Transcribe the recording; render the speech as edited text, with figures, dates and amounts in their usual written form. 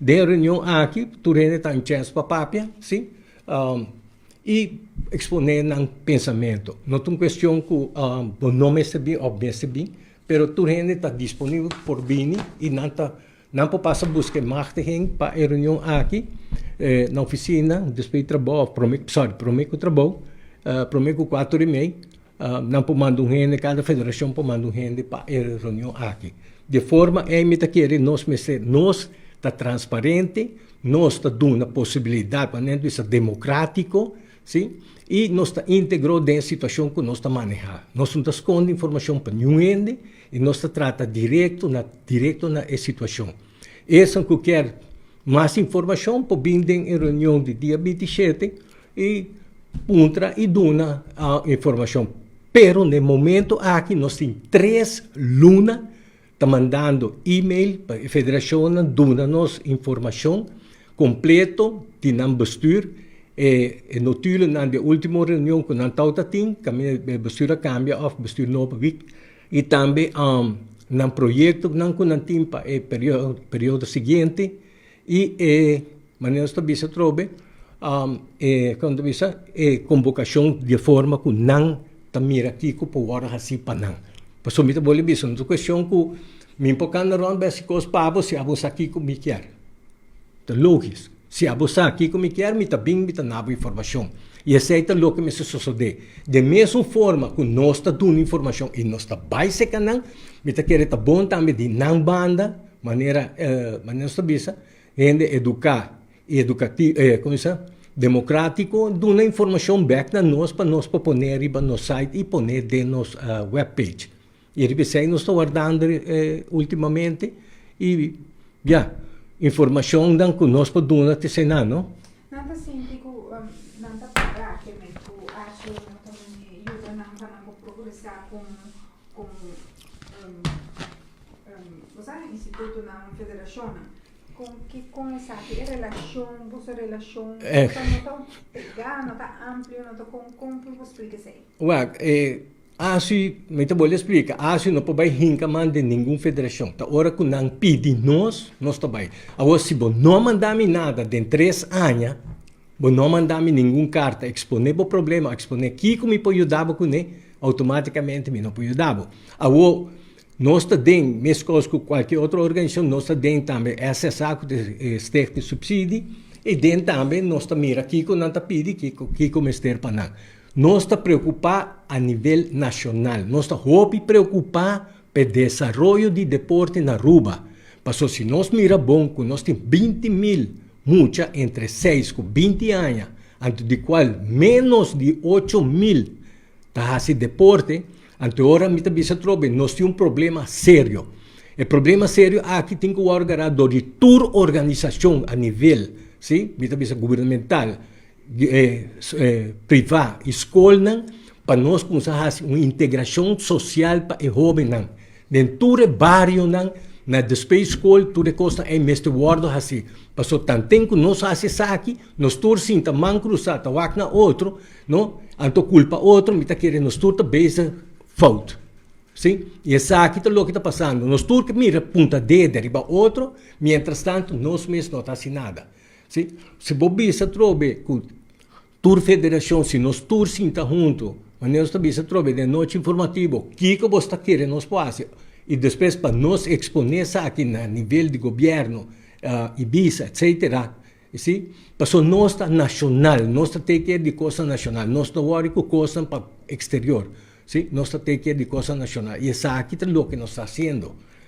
de reunião aqui, tu está em chance para papia, sim? E exponer um pensamento. Não é uma questão que o nome é bem, ou bem, mas tu está disponível por bem e não passa buscar mais para a reunião aqui, na oficina, depois de trabalho, prometo trabalho, prometo 4h30, não pode mandar gente, cada federação pode mandar gente para a reunião aqui. De forma, me querer nós está transparente, nós está dando a possibilidade para isso democrático, sim? E nós está integrado dentro da situação que nós está manejando. Nós não está escondendo informação para ninguém e nós está tratando direto na situação. Esse que quer mais informação, pode vir em reunião de dia 27 e puntra e dona a informação. Pero no momento aqui nós temos 3 lunas está mandando e-mail para a federação, dando-nos informação completa de não bestuur. Natuurlijk na de última reunião que nós estamos tendo, bestuur cambia of bestuur nova week e também no projeto que nós temos para o período seguinte e maneira está bisa trobe quando bisa convocação de forma que não está mira aqui que por hora assim para não. Mas somita boleh bisa untuk questão que me importante não é se cos pabo se abus aqui como quer. Então lógico. Se abusar aqui como quer, me também me nabo informação. E aceita o que me sucede. De mesma forma que nós está dando informação e nós está baixa canal, me está querendo bom também de não banda, maneira está bisa, gente educar e educativo, como isso, democrático, dando informação back na nós para pôr no site e pôr de nos webpage. E ele nós está guardando ultimamente e informação dan que nós podemos ter não? Nada sintico, nada para que me acho também ajuda não progressar com você instituto na federação com essa relação, você relação não tão pegar, não tá amplo, não tá como você explica isso? Assim, me vou explicar, assim não pode rincar de nenhuma federação. A hora que não pede nós também. Agora, se você não mandar nada dentro de 3 anos, você não mandar nenhuma carta, exponer o problema, exponer que me pode ajudar com ele, automaticamente me não pode ajudar. Agora, nós também, mesmo coisa que qualquer outra organização, nós também esse saco de de subsídio, e dentro também nós também aqui que não está pedindo, que como ester para não. Nós está preocupado a nível nacional. Nós está preocupado pelo desenvolvimento de deporte na Aruba. Porque se nós mira bom, que nós temos 20.000 muchas entre 6 e 20 anos, antes de qual menos de 8.000 está fazendo deporte, agora me está trobe, nós temos problema sério. O problema sério aqui tem que organizar de toda organização a nível, sim, me está governamental, privada, escola, para nós começar a fazer uma integração social para os jovens. Dentro do bairro, na despesa escola, toda coisa é mesmo guardo assim. Passou tanto tempo que nós fazemos aqui, nós todos sinta man cruzada, wak na outro, não? Anto culpa outro, me está querendo nós todos base fault. Sim? E essa aqui é o que está passando. Nós todos que mira punta de derriba outro, mientras tanto, nós mesmos não está fazendo nada. Sim? Se você se trobe com toda federação, se nós todos sinta junto, mas nós também se trobe de noite informativo, o que você está querendo nós fazer? E depois para nós exponer isso aqui no nível de governo, Ibiza, etc. Sim? Porque nós está nacional, nós está take de coisa nacional, nós está worry com coisa para exterior. Sim? Nós está take de coisa nacional. E essa aqui é o que nós está fazendo.